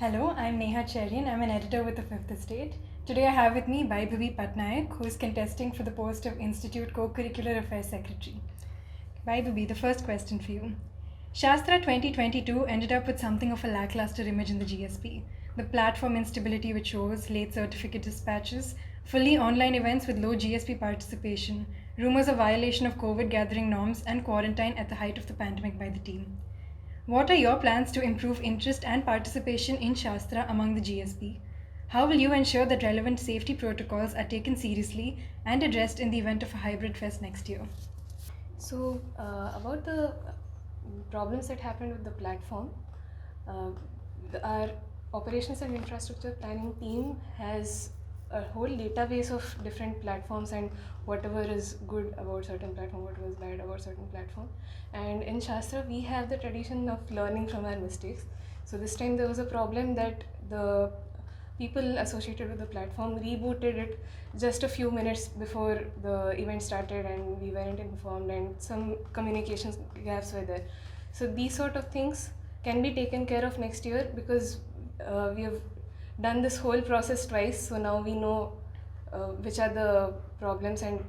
Hello, I'm Neha Cherian. I'm an editor with the Fifth Estate. Today I have with me Baibhabi Patnaik, who is contesting for the post of Institute Co-Curricular Affairs Secretary. Baibhabi, the first question for you. Shastra 2022 ended up with something of a lackluster image in the GSP. The platform instability which shows, late certificate dispatches, fully online events with low GSP participation, rumors of violation of COVID gathering norms, and quarantine at the height of the pandemic by the team. What are your plans to improve interest and participation in Shastra among the GSP? How will you ensure that relevant safety protocols are taken seriously and addressed in the event of a hybrid fest next year? About the problems that happened with the platform, our operations and infrastructure planning team has a whole database of different platforms and whatever is good about certain platform, whatever is bad about certain platform. And in Shastra, we have the tradition of learning from our mistakes. So this time there was a problem that the people associated with the platform rebooted it just a few minutes before the event started, and we weren't informed, and some communications gaps were there. So these sort of things can be taken care of next year because we have done this whole process twice, so now we know which are the problems and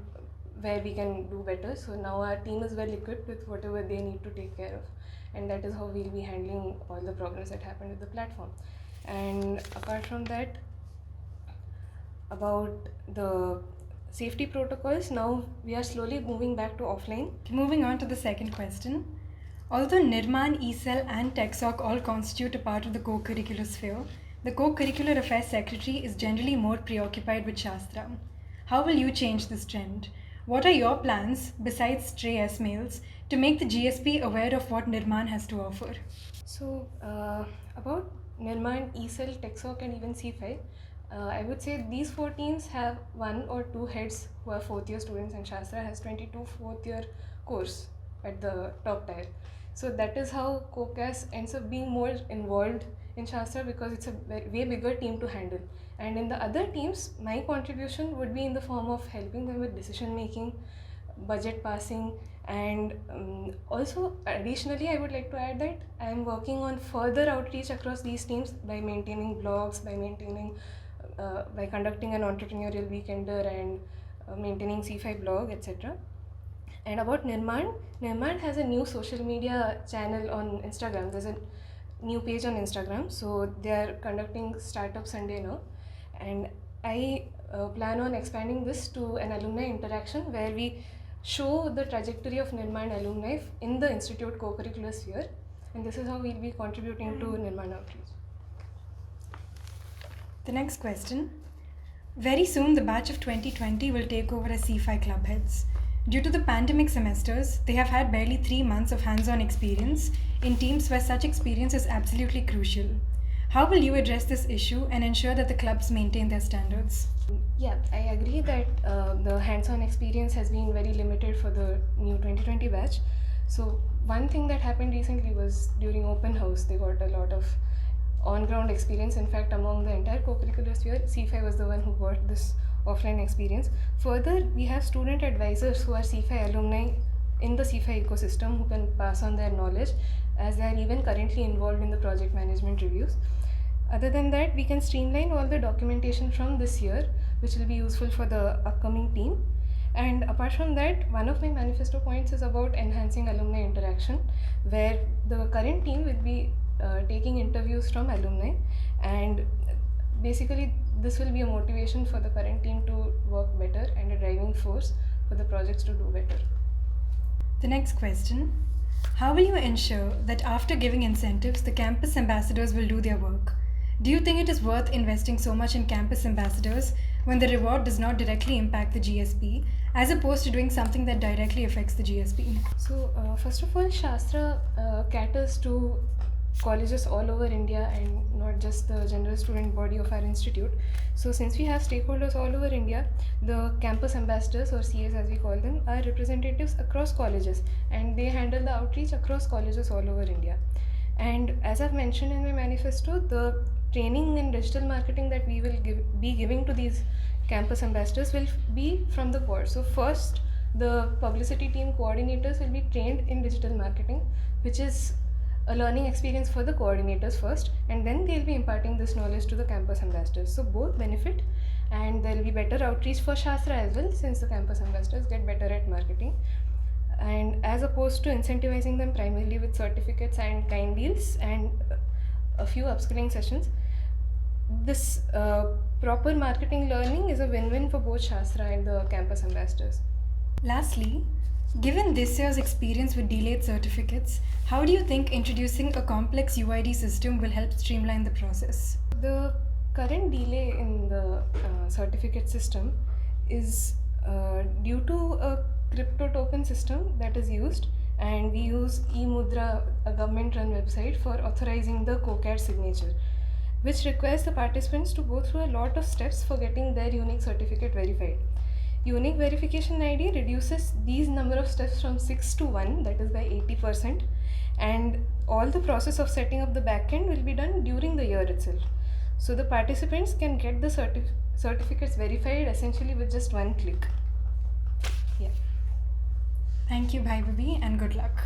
where we can do better. So now our team is well equipped with whatever they need to take care of, and that is how we'll be handling all the problems that happened with the platform. And apart from that, about the safety protocols, now we are slowly moving back to offline. Moving on to the second question. Although Nirman, ESEL, and TechSoc all constitute a part of the co-curricular sphere, the Co-Curricular Affairs Secretary is generally more preoccupied with Shastra. How will you change this trend? What are your plans, besides stray S-mails, to make the GSP aware of what Nirman has to offer? So, about Nirman, ESEL, TechSoc, and even C5, I would say these four teams have one or two heads who are fourth year students, and Shastra has 22 fourth year course at the top tier. So that is how COCAS ends up being more involved in Shastra because it's a way bigger team to handle. And in the other teams, my contribution would be in the form of helping them with decision making, budget passing, and also additionally I would like to add that I am working on further outreach across these teams by maintaining blogs, by conducting an entrepreneurial weekender, and maintaining C5 blog, etc. And about Nirman has a new social media channel on Instagram. There's a new page on Instagram, so they are conducting Startup Sunday now, and I plan on expanding this to an alumni interaction where we show the trajectory of Nirman alumni in the Institute co-curricular sphere, and this is how we'll be contributing to Nirman outreach. The next question. Very soon, the batch of 2020 will take over as C5 club heads. Due to the pandemic semesters, they have had barely 3 months of hands-on experience in teams where such experience is absolutely crucial. How will you address this issue and ensure that the clubs maintain their standards? Yeah, I agree that the hands-on experience has been very limited for the new 2020 batch. So one thing that happened recently was during open house, they got a lot of on-ground experience. In fact, among the entire co-curricular sphere, C5 was the one who got this offline experience. Further, we have student advisors who are C5 alumni in the C5 ecosystem who can pass on their knowledge, as they are even currently involved in the project management reviews. Other than that, we can streamline all the documentation from this year, which will be useful for the upcoming team. And apart from that, one of my manifesto points is about enhancing alumni interaction, where the current team will be taking interviews from alumni, and basically this will be a motivation for the current team to work better and a driving force for the projects to do better. The next question. How will you ensure that after giving incentives, the campus ambassadors will do their work? Do you think it is worth investing so much in campus ambassadors when the reward does not directly impact the GSP, as opposed to doing something that directly affects the GSP? So, first of all, Shastra caters to colleges all over India and not just the general student body of our institute. So since we have stakeholders all over India, the campus ambassadors, or CAs as we call them, are representatives across colleges, and they handle the outreach across colleges all over India. And as I've mentioned in my manifesto, the training in digital marketing that we will be giving to these campus ambassadors will be from the core. So first, the publicity team coordinators will be trained in digital marketing, which is a learning experience for the coordinators first, and then they'll be imparting this knowledge to the campus ambassadors. So both benefit, and there'll be better outreach for Shastra as well, since the campus ambassadors get better at marketing. And as opposed to incentivizing them primarily with certificates and kind deals and a few upskilling sessions, this proper marketing learning is a win-win for both Shastra and the campus ambassadors. Lastly, given this year's experience with delayed certificates, how do you think introducing a complex UID system will help streamline the process? The current delay in the certificate system is due to a crypto token system that is used, and we use eMudra, a government-run website, for authorizing the CoCAD signature, which requires the participants to go through a lot of steps for getting their unique certificate verified. Unique verification ID reduces these number of steps from 6 to 1, that is by 80%, and all the process of setting up the backend will be done during the year itself. So the participants can get the certificates verified essentially with just one click. Yeah. Thank you, Baibhabi, and good luck.